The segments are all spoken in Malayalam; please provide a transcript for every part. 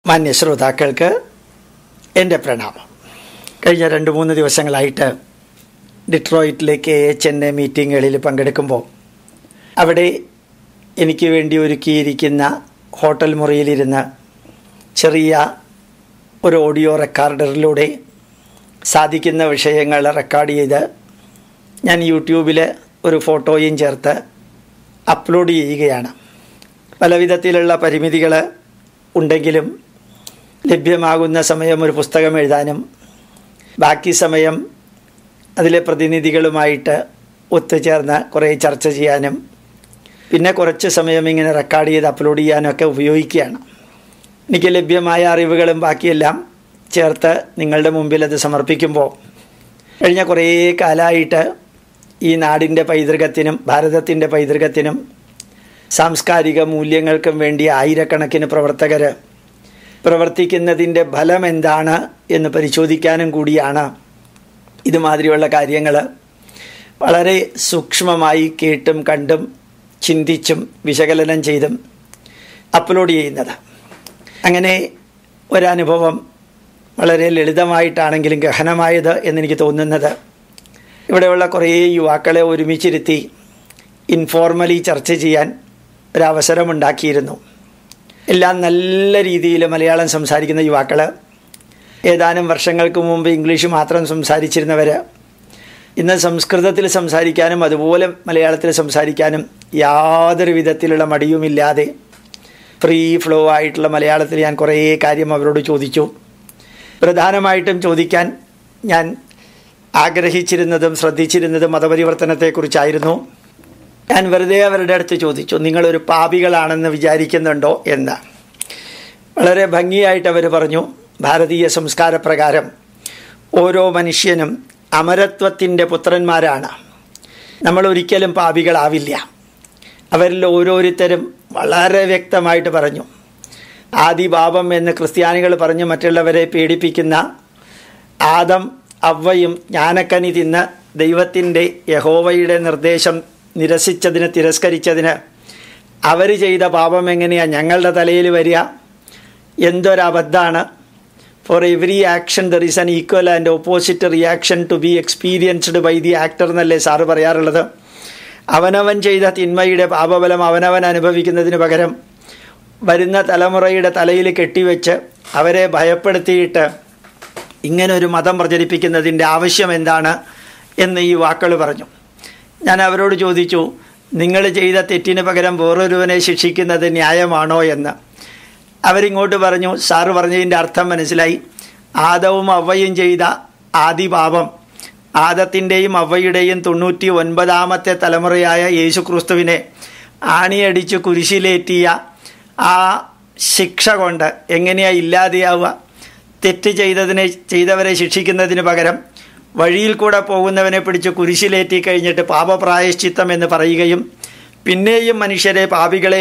മാന്യ ശ്രോതാക്കൾക്ക് എൻ്റെ പ്രണാമം. കഴിഞ്ഞ 2-3 ദിവസങ്ങളായിട്ട് ഡിട്രോയിറ്റിലെ KHNA മീറ്റിങ്ങുകളിൽ പങ്കെടുക്കുമ്പോൾ അവിടെ എനിക്ക് വേണ്ടി ഒരുക്കിയിരിക്കുന്ന ഹോട്ടൽ മുറിയിലിരുന്ന് ചെറിയ ഒരു ഓഡിയോ റെക്കോർഡറിലൂടെ സാധിക്കുന്ന വിഷയങ്ങൾ റെക്കോർഡ് ചെയ്ത് ഞാൻ യൂട്യൂബിൽ ഒരു ഫോട്ടോയും ചേർത്ത് അപ്ലോഡ് ചെയ്യുകയാണ്. പല വിധത്തിലുള്ള പരിമിതികൾ ഉണ്ടെങ്കിലും ലഭ്യമാകുന്ന സമയം ഒരു പുസ്തകം എഴുതാനും ബാക്കി സമയം അതിലെ പ്രതിനിധികളുമായിട്ട് ഒത്തുചേർന്ന് കുറേ ചർച്ച ചെയ്യാനും പിന്നെ കുറച്ച് സമയം ഇങ്ങനെ റെക്കോർഡ് ചെയ്ത് അപ്ലോഡ് ചെയ്യാനൊക്കെ ഉപയോഗിക്കുകയാണ്. എനിക്ക് ലഭ്യമായ അറിവുകളും ബാക്കിയെല്ലാം ചേർത്ത് നിങ്ങളുടെ മുമ്പിൽ അത് സമർപ്പിക്കുമ്പോൾ കഴിഞ്ഞ കുറേ കാലമായിട്ട് ഈ നാടിൻ്റെ പൈതൃകത്തിനും ഭാരതത്തിൻ്റെ പൈതൃകത്തിനും സാംസ്കാരിക മൂല്യങ്ങൾക്കും വേണ്ടി ആയിരക്കണക്കിന് പ്രവർത്തകർ പ്രവർത്തിക്കുന്നതിൻ്റെ ഫലം എന്താണ് എന്ന് പരിശോധിക്കാനും കൂടിയാണ് ഇതുമാതിരിയുള്ള കാര്യങ്ങൾ വളരെ സൂക്ഷ്മമായി കേട്ടും കണ്ടും ചിന്തിച്ചും വിശകലനം ചെയ്തും അപ്ലോഡ് ചെയ്യുന്നത്. അങ്ങനെ ഒരനുഭവം വളരെ ലളിതമായിട്ടാണെങ്കിലും ഗഹനമായത് എന്നെനിക്ക് തോന്നുന്നത് ഇവിടെയുള്ള കുറേ യുവാക്കളെ ഒരുമിച്ചിരുത്തി ഇൻഫോർമലി ചർച്ച ചെയ്യാൻ ഒരവസരമുണ്ടാക്കിയിരുന്നു. എല്ലാം നല്ല രീതിയിൽ മലയാളം സംസാരിക്കുന്ന യുവാക്കൾ, ഏതാനും വർഷങ്ങൾക്ക് മുമ്പ് ഇംഗ്ലീഷ് മാത്രം സംസാരിച്ചിരുന്നവർ ഇന്ന് സംസ്കൃതത്തിൽ സംസാരിക്കാനും അതുപോലെ മലയാളത്തിൽ സംസാരിക്കാനും യാതൊരു വിധത്തിലുള്ള മടിയുമില്ലാതെ ഫ്രീ ഫ്ലോ ആയിട്ടുള്ള മലയാളത്തിൽ ഞാൻ കുറേ കാര്യം അവരോട് ചോദിച്ചു. പ്രധാനമായിട്ടും ചോദിക്കാൻ ഞാൻ ആഗ്രഹിച്ചിരുന്നതും ശ്രദ്ധിച്ചിരുന്നതും മതപരിവർത്തനത്തെക്കുറിച്ചായിരുന്നു. ഞാൻ വെറുതെ അവരുടെ അടുത്ത് ചോദിച്ചു, നിങ്ങളൊരു പാപികളാണെന്ന് വിചാരിക്കുന്നുണ്ടോ എന്ന്. വളരെ ഭംഗിയായിട്ട് അവർ പറഞ്ഞു, ഭാരതീയ സംസ്കാരപ്രകാരം ഓരോ മനുഷ്യനും അമരത്വത്തിൻ്റെ പുത്രന്മാരാണ്. നമ്മൾ ഒരിക്കലും പാപികളാവില്ല. അവരിൽ ഓരോരുത്തരും വളരെ വ്യക്തമായിട്ട് പറഞ്ഞു. ആദിപാപം എന്ന് ക്രിസ്ത്യാനികൾ പറഞ്ഞ് മറ്റുള്ളവരെ പേടിപ്പിക്കുന്ന ആദം അവ്വയും ജ്ഞാനക്കനി തിന്ന് ദൈവത്തിൻ്റെ യഹോവയുടെ നിർദ്ദേശം നിരസിച്ചതിന് തിരസ്കരിച്ചതിന് അവർ ചെയ്ത പാപം എങ്ങനെയാണ് ഞങ്ങളുടെ തലയിൽ വരിക? എന്തൊരബദ്ധമാണ്. For every action there is an equal and opposite reaction to be experienced by the actor എന്നല്ലേ സാറ് പറയാറുള്ളത്. അവനവൻ ചെയ്ത തിന്മയുടെ പാപഫലം അവനവൻ അനുഭവിക്കുന്നതിന് പകരം വരുന്ന തലമുറയുടെ തലയിൽ കെട്ടിവെച്ച് അവരെ ഭയപ്പെടുത്തിയിട്ട് ഇങ്ങനൊരു മതം പ്രചരിപ്പിക്കുന്നതിൻ്റെ ആവശ്യം എന്താണ് എന്ന് ഈ വാക്കുകൾ പറഞ്ഞു. ഞാൻ അവരോട് ചോദിച്ചു, നിങ്ങൾ ചെയ്ത തെറ്റിന് പകരം വേറൊരുവനെ ശിക്ഷിക്കുന്നത് ന്യായമാണോ എന്ന്. അവരിങ്ങോട്ട് പറഞ്ഞു, സാറ് പറഞ്ഞതിൻ്റെ അർത്ഥം മനസ്സിലായി. ആദവും അവ്വയും ചെയ്ത ആദിപാപം, ആദത്തിൻ്റെയും അവ്വയുടെയും 99ാമത്തെ തലമുറയായ യേശു ക്രിസ്തുവിനെ ആണിയടിച്ച് കുരിശിലേറ്റിയ ആ ശിക്ഷ കൊണ്ട് എങ്ങനെയാണ് ഇല്ലാതെയാവുക? തെറ്റ് ചെയ്തവരെ ശിക്ഷിക്കുന്നതിന് പകരം വഴിയിൽ കൂടെ പോകുന്നവനെ പിടിച്ച് കുരിശിലേറ്റി കഴിഞ്ഞിട്ട് പാപപ്രായശ്ചിത്തം എന്ന് പറയുകയും പിന്നെയും മനുഷ്യരെ പാപികളെ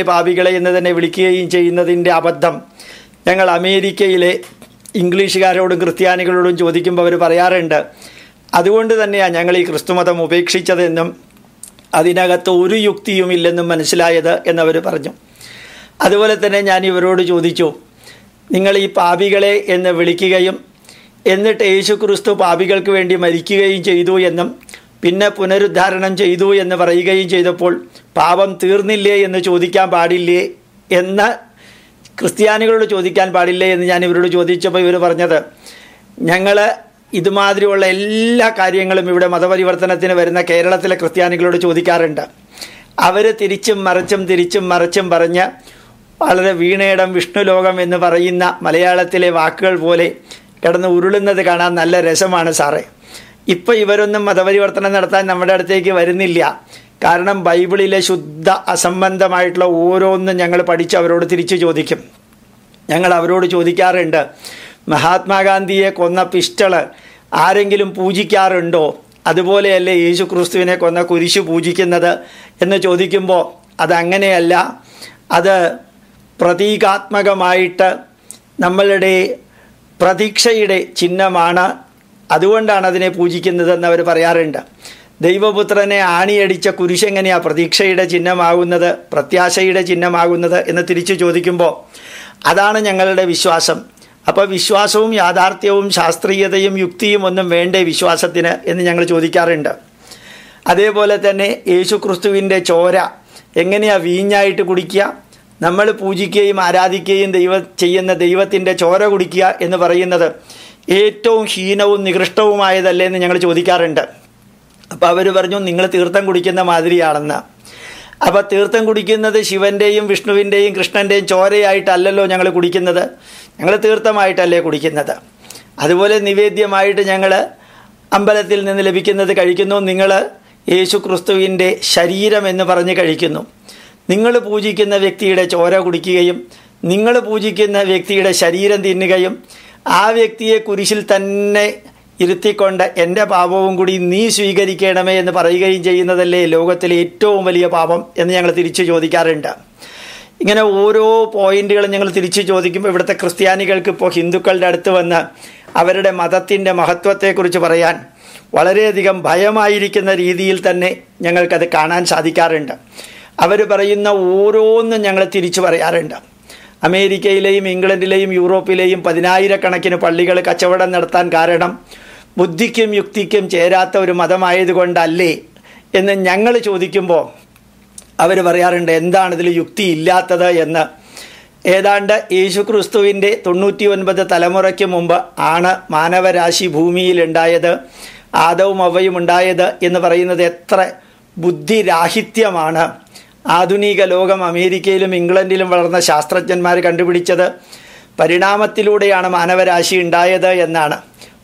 എന്ന് തന്നെ വിളിക്കുകയും ചെയ്യുന്നതിൻ്റെ അബദ്ധം ഞങ്ങൾ അമേരിക്കയിലെ ഇംഗ്ലീഷുകാരോടും ക്രിസ്ത്യാനികളോടും ചോദിക്കുമ്പോൾ അവർ പറയാറുണ്ട്. അതുകൊണ്ട് തന്നെയാണ് ഞങ്ങൾ ഈ ക്രിസ്തുമതം ഉപേക്ഷിച്ചതെന്നും അതിനകത്ത് ഒരു യുക്തിയുമില്ലെന്നും മനസ്സിലായത് എന്നവർ പറഞ്ഞു. അതുപോലെ തന്നെ ഞാൻ ഇവരോട് ചോദിച്ചു, നിങ്ങൾ ഈ പാപികളെ എന്ന് വിളിക്കുകയും എന്നിട്ട് യേശു ക്രിസ്തു പാപികൾക്ക് വേണ്ടി മരിക്കുകയും ചെയ്തു എന്നും പിന്നെ പുനരുദ്ധാരണം ചെയ്തു എന്ന് പറയുകയും ചെയ്തപ്പോൾ പാപം തീർന്നില്ലേ എന്ന് ചോദിക്കാൻ പാടില്ലേ എന്ന് ക്രിസ്ത്യാനികളോട് ചോദിക്കാൻ പാടില്ലേ എന്ന് ഞാൻ ഇവരോട് ചോദിച്ചപ്പോൾ ഇവർ പറഞ്ഞത്, ഞങ്ങൾ ഇതുമാതിരിയുള്ള എല്ലാ കാര്യങ്ങളും ഇവിടെ മതപരിവർത്തനത്തിന് വരുന്ന കേരളത്തിലെ ക്രിസ്ത്യാനികളോട് ചോദിക്കാറുണ്ട്. അവർ തിരിച്ചും മറിച്ചും പറഞ്ഞ് വളരെ വീണയിടം വിഷ്ണുലോകം എന്ന് പറയുന്ന മലയാളത്തിലെ വാക്കുകൾ പോലെ കിടന്ന് ഉരുളുന്നത് കാണാൻ നല്ല രസമാണ് സാറേ. ഇപ്പോൾ ഇവരൊന്നും മതപരിവർത്തനം നടത്താൻ നമ്മുടെ അടുത്തേക്ക് വരുന്നില്ല. കാരണം ബൈബിളിലെ ശുദ്ധ അസംബന്ധമായിട്ടുള്ള ഓരോന്നും ഞങ്ങൾ പഠിച്ച് അവരോട് തിരിച്ചു ചോദിക്കും. ഞങ്ങൾ അവരോട് ചോദിക്കാറുണ്ട്, മഹാത്മാഗാന്ധിയെ കൊന്ന പിസ്റ്റള് ആരെങ്കിലും പൂജിക്കാറുണ്ടോ? അതുപോലെയല്ലേ യേശു ക്രിസ്തുവിനെ കൊന്ന കുരിശു പൂജിക്കുന്നത് എന്ന് ചോദിക്കുമ്പോൾ അതങ്ങനെയല്ല, അത് പ്രതീകാത്മകമായിട്ട് നമ്മളുടെ പ്രതീക്ഷയുടെ ചിഹ്നമാണ്, അതുകൊണ്ടാണ് അതിനെ പൂജിക്കുന്നതെന്ന് അവർ പറയാറുണ്ട്. ദൈവപുത്രനെ ആണിയടിച്ച കുരിശെങ്ങനെയാണ് പ്രതീക്ഷയുടെ ചിഹ്നമാകുന്നത്, പ്രത്യാശയുടെ ചിഹ്നമാകുന്നത് എന്ന് തിരിച്ചു ചോദിക്കുമ്പോൾ അതാണ് ഞങ്ങളുടെ വിശ്വാസം. അപ്പോൾ വിശ്വാസവും യാഥാർത്ഥ്യവും ശാസ്ത്രീയതയും യുക്തിയും ഒന്നും വേണ്ടേ വിശ്വാസത്തിന് എന്ന് ഞങ്ങൾ ചോദിക്കാറുണ്ട്. അതേപോലെ തന്നെ യേശു ക്രിസ്തുവിൻ്റെ ചോര എങ്ങനെയാണ് വീഞ്ഞായിട്ട് കുടിക്കുക? നമ്മൾ പൂജിക്കുകയും ആരാധിക്കുകയും ചെയ്യുന്ന ദൈവത്തിൻ്റെ ചോര കുടിക്കുക എന്ന് പറയുന്നത് ഏറ്റവും ഹീനവും നികൃഷ്ടവുമായതല്ലേ എന്ന് ഞങ്ങൾ ചോദിക്കാറുണ്ട്. അപ്പോൾ അവർ പറഞ്ഞു, നിങ്ങൾ തീർത്ഥം കുടിക്കുന്ന മാതിരിയാണെന്ന്. അപ്പോൾ തീർത്ഥം കുടിക്കുന്നത് ശിവൻ്റെയും വിഷ്ണുവിൻ്റെയും കൃഷ്ണൻ്റെയും ചോരയായിട്ടല്ലല്ലോ ഞങ്ങൾ കുടിക്കുന്നത്, ഞങ്ങൾ തീർത്ഥമായിട്ടല്ലേ കുടിക്കുന്നത്. അതുപോലെ നിവേദ്യമായിട്ട് ഞങ്ങൾ അമ്പലത്തിൽ നിന്ന് ലഭിക്കുന്നത് കഴിക്കുന്നു, നിങ്ങൾ യേശു ക്രിസ്തുവിൻ്റെ ശരീരം എന്ന് പറഞ്ഞ് കഴിക്കുന്നു. നിങ്ങൾ പൂജിക്കുന്ന വ്യക്തിയുടെ ചോര കുടിക്കുകയും നിങ്ങൾ പൂജിക്കുന്ന വ്യക്തിയുടെ ശരീരം തിന്നുകയും ആ വ്യക്തിയെ കുരിശിൽ തന്നെ ഇരുത്തിക്കൊണ്ട് എൻ്റെ പാപവും കൂടി നീ സ്വീകരിക്കണമേ എന്ന് പറയുകയും ചെയ്യുന്നതല്ലേ ലോകത്തിലെ ഏറ്റവും വലിയ പാപം എന്ന് ഞങ്ങൾ തിരിച്ചു ചോദിക്കാറുണ്ട്. ഇങ്ങനെ ഓരോ പോയിന്റുകളും ഞങ്ങൾ തിരിച്ചു ചോദിക്കുമ്പോൾ ഇവിടുത്തെ ക്രിസ്ത്യാനികൾക്ക് ഇപ്പോൾ ഹിന്ദുക്കളുടെ അടുത്ത് വന്ന് അവരുടെ മതത്തിൻ്റെ മഹത്വത്തെക്കുറിച്ച് പറയാൻ വളരെയധികം ഭയമായിരിക്കുന്ന രീതിയിൽ തന്നെ ഞങ്ങൾക്കത് കാണാൻ സാധിക്കാറുണ്ട്. അവർ പറയുന്ന ഓരോന്നും ഞങ്ങൾ തിരിച്ചു പറയാറുണ്ട്. അമേരിക്കയിലെയും ഇംഗ്ലണ്ടിലെയും യൂറോപ്പിലെയും 10,000-കണക്കിന് പള്ളികൾ കച്ചവടം നടത്താൻ കാരണം ബുദ്ധിക്കും യുക്തിക്കും ചേരാത്ത ഒരു മതമായതുകൊണ്ടല്ലേ എന്ന് ഞങ്ങൾ ചോദിക്കുമ്പോൾ അവർ പറയാറുണ്ട്, എന്താണ് ഇതിൽ യുക്തി ഇല്ലാത്തത് എന്ന്. ഏതാണ്ട് യേശു ക്രിസ്തുവിൻ്റെ 99 തലമുറയ്ക്ക് മുമ്പ് ആണ് മാനവരാശി ഭൂമിയിലുണ്ടായത്, ആദവും അവയും ഉണ്ടായത് എന്ന് പറയുന്നത് എത്ര ബുദ്ധിരാഹിത്യമാണ്. ആധുനിക ലോകം അമേരിക്കയിലും ഇംഗ്ലണ്ടിലും വളർന്ന ശാസ്ത്രജ്ഞന്മാർ കണ്ടുപിടിച്ചത് പരിണാമത്തിലൂടെയാണ് മാനവരാശി ഉണ്ടായത് എന്നാണ്.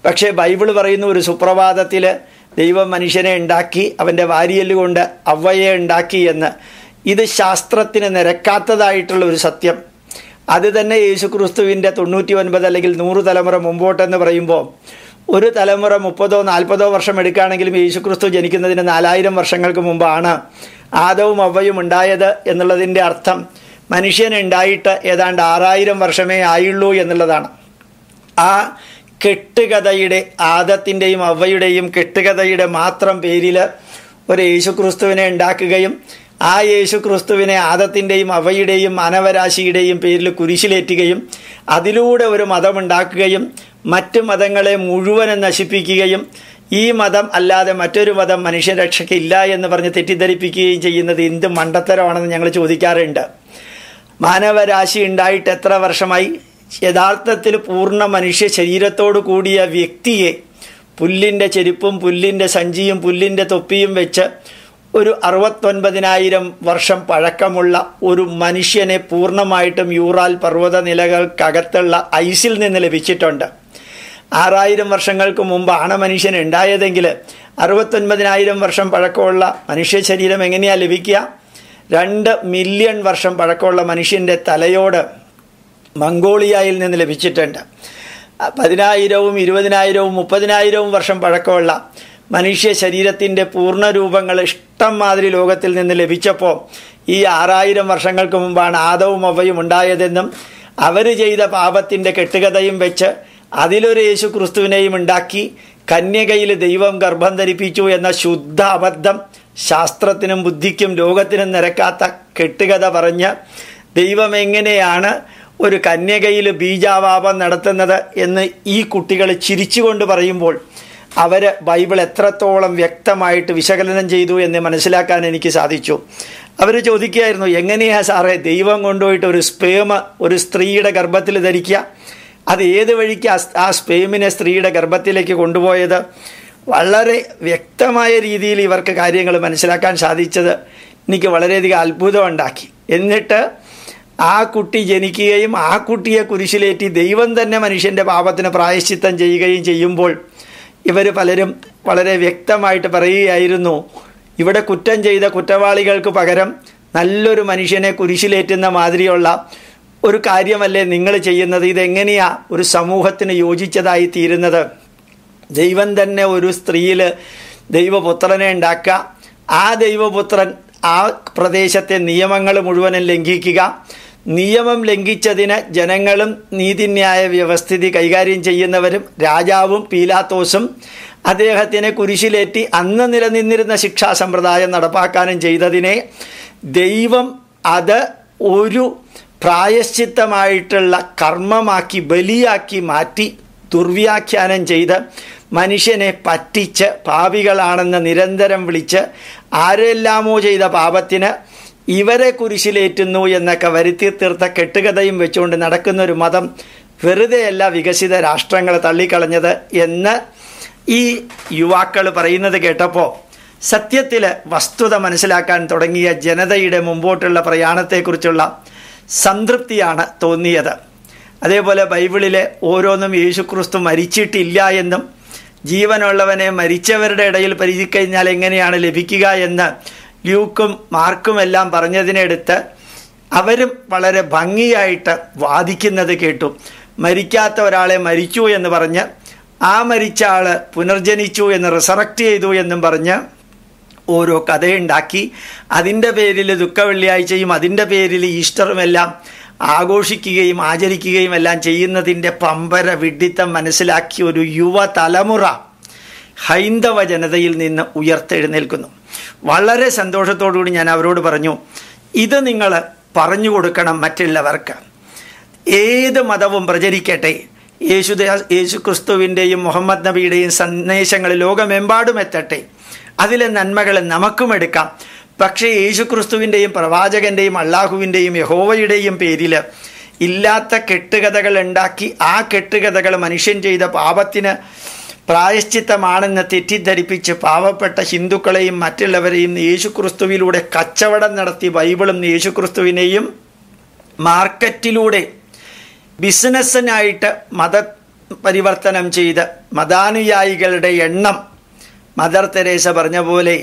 പക്ഷേ ബൈബിൾ പറയുന്ന ഒരു സുപ്രഭാതത്തിൽ ദൈവം മനുഷ്യനെ ഉണ്ടാക്കി, അവൻ്റെ വാരിയല് കൊണ്ട് അവയെ ഉണ്ടാക്കി എന്ന്. ഇത് ശാസ്ത്രത്തിന് നിരക്കാത്തതായിട്ടുള്ള ഒരു സത്യം. അത് തന്നെ യേശു ക്രിസ്തുവിൻ്റെ 99 അല്ലെങ്കിൽ 100 തലമുറ മുമ്പോട്ടെന്ന് പറയുമ്പോൾ ഒരു തലമുറ 30-40 വർഷം എടുക്കുകയാണെങ്കിലും യേശുക്രിസ്തു ജനിക്കുന്നതിന് 4000 വർഷങ്ങൾക്ക് മുമ്പാണ് ആദവും അവയും ഉണ്ടായത് എന്നുള്ളതിൻ്റെ അർത്ഥം മനുഷ്യനുണ്ടായിട്ട് ഏതാണ്ട് 6000 വർഷമേ ആയുള്ളൂ എന്നുള്ളതാണ്. ആ കെട്ടുകഥയുടെ, ആദത്തിൻ്റെയും അവയുടെയും കെട്ടുകഥയുടെ മാത്രം പേരിൽ ഒരു യേശുക്രിസ്തുവിനെ ഉണ്ടാക്കുകയും ആ യേശുക്രിസ്തുവിനെ ആദത്തിൻ്റെയും അവയുടെയും മാനവരാശിയുടെയും പേരിൽ കുരിശിലേറ്റുകയും അതിലൂടെ ഒരു മതമുണ്ടാക്കുകയും മറ്റ് മതങ്ങളെ മുഴുവനും നശിപ്പിക്കുകയും ഈ മതം അല്ലാതെ മറ്റൊരു മതം മനുഷ്യരക്ഷയ്ക്കില്ല എന്ന് പറഞ്ഞ് തെറ്റിദ്ധരിപ്പിക്കുകയും ചെയ്യുന്നത് എന്ത് മണ്ടത്തരമാണെന്ന് ഞങ്ങൾ ചോദിക്കാറുണ്ട്. മാനവരാശി ഉണ്ടായിട്ട് എത്ര വർഷമായി? യഥാർത്ഥത്തിൽ പൂർണ്ണ മനുഷ്യ ശരീരത്തോടു കൂടിയ വ്യക്തിയെ പുല്ലിൻ്റെ ചെരുപ്പും പുല്ലിൻ്റെ സഞ്ചിയും പുല്ലിൻ്റെ തൊപ്പിയും വെച്ച് ഒരു 69,000 വർഷം പഴക്കമുള്ള ഒരു മനുഷ്യനെ പൂർണ്ണമായിട്ടും യൂറാൽ പർവ്വത നിലകൾക്കകത്തുള്ള ഐസിൽ നിന്ന് ലഭിച്ചിട്ടുണ്ട്. 6000 വർഷങ്ങൾക്ക് മുമ്പാണ് മനുഷ്യൻ ഉണ്ടായതെങ്കിൽ 69,000 വർഷം പഴക്കമുള്ള മനുഷ്യ ശരീരം എങ്ങനെയാണ് ലഭിക്കുക? 2 മില്യൺ വർഷം പഴക്കമുള്ള മനുഷ്യൻ്റെ തലയോട് മംഗോളിയയിൽ നിന്ന് ലഭിച്ചിട്ടുണ്ട്. 10,000-ഉം 20,000-ഉം 30,000-ഉം വർഷം പഴക്കമുള്ള മനുഷ്യ ശരീരത്തിൻ്റെ പൂർണ്ണ രൂപങ്ങൾ ഇഷ്ടം മാതിരി ലോകത്തിൽ നിന്ന് ലഭിച്ചപ്പോൾ ഈ 6000 വർഷങ്ങൾക്ക് മുമ്പാണ് ആദവും അവയും ഉണ്ടായതെന്നും അവർ ചെയ്ത പാപത്തിൻ്റെ കെട്ടുകഥയും വെച്ച് അതിലൊരു യേശു ക്രിസ്തുവിനെയും ഉണ്ടാക്കി കന്യകയിൽ ദൈവം ഗർഭം ധരിപ്പിച്ചു എന്ന ശുദ്ധ അബദ്ധം ശാസ്ത്രത്തിനും ബുദ്ധിക്കും ലോകത്തിനും നിരക്കാത്ത കെട്ടുകഥ പറഞ്ഞ് ദൈവം എങ്ങനെയാണ് ഒരു കന്യകയിൽ ബീജാവാപം നടത്തുന്നത് എന്ന് ഈ കുട്ടികൾ ചിരിച്ചുകൊണ്ട് പറയുമ്പോൾ അവർ ബൈബിൾ എത്രത്തോളം വ്യക്തമായിട്ട് വിശകലനം ചെയ്തു എന്ന് മനസ്സിലാക്കാൻ എനിക്ക് സാധിച്ചു. അവർ ചോദിക്കുകയായിരുന്നു, എങ്ങനെയാണ് സാറേ ദൈവം കൊണ്ടുപോയിട്ട് ഒരു സ്പേം ഒരു സ്ത്രീയുടെ ഗർഭത്തിൽ ധരിക്കുക? അത് ഏത് വഴിക്ക് ആ സ്പേമിനെ സ്ത്രീയുടെ ഗർഭത്തിലേക്ക് കൊണ്ടുപോയത്? വളരെ വ്യക്തമായ രീതിയിൽ ഇവർക്ക് കാര്യങ്ങൾ മനസ്സിലാക്കാൻ സാധിച്ചത് എനിക്ക് വളരെയധികം അത്ഭുതം ഉണ്ടാക്കി. എന്നിട്ട് ആ കുട്ടി ജനിക്കുകയും ആ കുട്ടിയെ കുരിശിലേറ്റി ദൈവം തന്നെ മനുഷ്യൻ്റെ പാപത്തിന് പ്രായശ്ചിത്തം ചെയ്യുകയും ചെയ്യുമ്പോൾ ഇവർ പലരും വളരെ വ്യക്തമായിട്ട് പറയുകയായിരുന്നു, ഇവിടെ കുറ്റം ചെയ്ത കുറ്റവാളികൾക്ക് പകരം നല്ലൊരു മനുഷ്യനെ കുരിശിലേറ്റുന്ന മാതിരിയുള്ള ഒരു കാര്യമല്ലേ നിങ്ങൾ ചെയ്യുന്നത്? ഇതെങ്ങനെയാ ഒരു സമൂഹത്തിന് യോജിച്ചതായി തീരുന്നത്? ദൈവം തന്നെ ഒരു സ്ത്രീയിൽ ദൈവപുത്രനെ ഉണ്ടാക്കുക, ആ ദൈവപുത്രൻ ആ പ്രദേശത്തെ നിയമങ്ങൾ മുഴുവനും ലംഘിക്കുക, നിയമം ലംഘിച്ചതിന് ജനങ്ങളും നീതിന്യായ വ്യവസ്ഥിതി കൈകാര്യം ചെയ്യുന്നവരും രാജാവും പീലാത്തോസും അദ്ദേഹത്തിനെ കുരിശിലേറ്റി അന്ന് നിലനിന്നിരുന്ന ശിക്ഷാ സമ്പ്രദായം നടപ്പാക്കാനും ചെയ്തതിനെ ദൈവം അത് ഒരു പ്രായശ്ചിത്തമായിട്ടുള്ള കർമ്മമാക്കി ബലിയാക്കി മാറ്റി ദുർവ്യാഖ്യാനം ചെയ്ത് മനുഷ്യനെ പറ്റിച്ച് പാപികളാണെന്ന് നിരന്തരം വിളിച്ച് ആരെല്ലാമോ ചെയ്ത പാപത്തിന് ഇവരെ കുരിശിലേറ്റുന്നു എന്നൊക്കെ വരുത്തി തീർത്ത കെട്ടുകഥയും വെച്ചുകൊണ്ട് നടക്കുന്നൊരു മതം വെറുതെയല്ല വികസിത രാഷ്ട്രങ്ങൾ തള്ളിക്കളഞ്ഞത് എന്ന് ഈ യുവാക്കൾ പറയുന്നത് കേട്ടപ്പോൾ സത്യത്തിൽ വസ്തുത മനസ്സിലാക്കാൻ തുടങ്ങിയ ജനതയുടെ മുമ്പോട്ടുള്ള പ്രയാണത്തെക്കുറിച്ചുള്ള സംതൃപ്തിയാണ് തോന്നിയത്. അതേപോലെ ബൈബിളിലെ ഓരോന്നും യേശുക്രിസ്തു മരിച്ചിട്ടില്ല എന്നും ജീവനുള്ളവനെ മരിച്ചവരുടെ ഇടയിൽ പരിചയിക്കഴിഞ്ഞാൽ എങ്ങനെയാണ് ലഭിക്കുക എന്ന് ലൂക്കും മാർക്കും എല്ലാം പറഞ്ഞതിനെടുത്ത് അവരും വളരെ ഭംഗിയായിട്ട് വാദിക്കുന്നത് കേട്ടു. മരിക്കാത്ത ഒരാളെ മരിച്ചു എന്ന് പറഞ്ഞ് ആ മരിച്ച ആൾ പുനർജനിച്ചു എന്ന് റിസറക്റ്റ് ചെയ്തു എന്നും പറഞ്ഞ് ഓരോ കഥയുണ്ടാക്കി അതിൻ്റെ പേരിൽ ദുഃഖവെള്ളിയാഴ്ചയും അതിൻ്റെ പേരിൽ ഈസ്റ്ററുമെല്ലാം ആഘോഷിക്കുകയും ആചരിക്കുകയും എല്ലാം ചെയ്യുന്നതിൻ്റെ പമ്പര വിഡ്ഢിത്തം മനസ്സിലാക്കിയ ഒരു യുവതലമുറ ഹൈന്ദവ ജനതയിൽ നിന്ന് ഉയർത്തെഴുന്നേൽക്കുന്നു. വളരെ സന്തോഷത്തോടുകൂടി ഞാൻ അവരോട് പറഞ്ഞു, ഇത് നിങ്ങൾ പറഞ്ഞു കൊടുക്കണം മറ്റുള്ളവർക്ക്. ഏത് മതവും പ്രചരിക്കട്ടെ, യേശുക്രിസ്തുവിൻ്റെയും മുഹമ്മദ് നബിയുടെയും സന്ദേശങ്ങൾ ലോകമെമ്പാടും എത്തട്ടെ, അതിലെ നന്മകൾ നമുക്കും എടുക്കാം. പക്ഷേ യേശുക്രിസ്തുവിൻ്റെയും പ്രവാചകൻ്റെയും അള്ളാഹുവിൻ്റെയും യഹോവയുടെയും പേരിൽ ഇല്ലാത്ത കെട്ടുകഥകൾ ഉണ്ടാക്കി ആ കെട്ടുകഥകൾ മനുഷ്യൻ ചെയ്ത പാപത്തിന് പ്രായശ്ചിത്തമാണെന്ന് തെറ്റിദ്ധരിപ്പിച്ച് പാവപ്പെട്ട ഹിന്ദുക്കളെയും മറ്റുള്ളവരെയും യേശുക്രിസ്തുവിലൂടെ കച്ചവടം നടത്തി ബൈബിളും യേശുക്രിസ്തുവിനെയും മാർക്കറ്റിലൂടെ ബിസിനസ്സിനായിട്ട് മതപരിവർത്തനം ചെയ്ത് മതാനുയായികളുടെ എണ്ണം മദർ തെരേസ പറഞ്ഞ പോലെ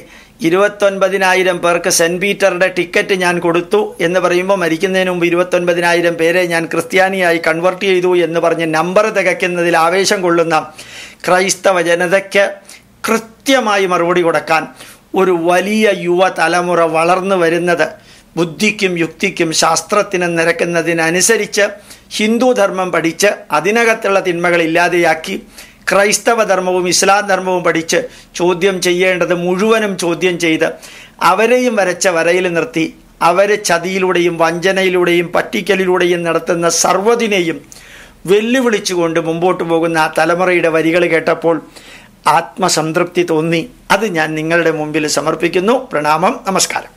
29,000 പേർക്ക് സെൻറ്റ് പീറ്ററുടെ ടിക്കറ്റ് ഞാൻ കൊടുത്തു എന്ന് പറയുമ്പോൾ മരിക്കുന്നതിന് മുമ്പ് 29,000 പേരെ ഞാൻ ക്രിസ്ത്യാനിയായി കൺവെർട്ട് ചെയ്തു എന്ന് പറഞ്ഞ് നമ്പർ തികയ്ക്കുന്നതിൽ ആവേശം കൊള്ളുന്ന ക്രൈസ്തവ ജനതയ്ക്ക് കൃത്യമായി മറുപടി കൊടുക്കാൻ ഒരു വലിയ യുവതലമുറ വളർന്നു വരുന്നത് ബുദ്ധിക്കും യുക്തിക്കും ശാസ്ത്രത്തിനും നിരക്കുന്നതിനനുസരിച്ച് ഹിന്ദുധർമ്മം പഠിച്ച് അതിനകത്തുള്ള തിന്മകൾ ഇല്ലാതെയാക്കി ക്രൈസ്തവ ധർമ്മവും ഇസ്ലാം ധർമ്മവും പഠിച്ച് ചോദ്യം ചെയ്യേണ്ടത് മുഴുവനും ചോദ്യം ചെയ്ത് അവരെയും വരച്ച വരയിൽ നിർത്തി അവരെ ചതിയിലൂടെയും വഞ്ചനയിലൂടെയും പറ്റിക്കലിലൂടെയും നടത്തുന്ന സർവ്വതിനെയും വെല്ലുവിളിച്ചുകൊണ്ട് മുമ്പോട്ട് പോകുന്ന ആ തലമുറയുടെ വരികൾ കേട്ടപ്പോൾ ആത്മസംതൃപ്തി തോന്നി. അത് ഞാൻ നിങ്ങളുടെ മുമ്പിൽ സമർപ്പിക്കുന്നു. പ്രണാമം, നമസ്കാരം.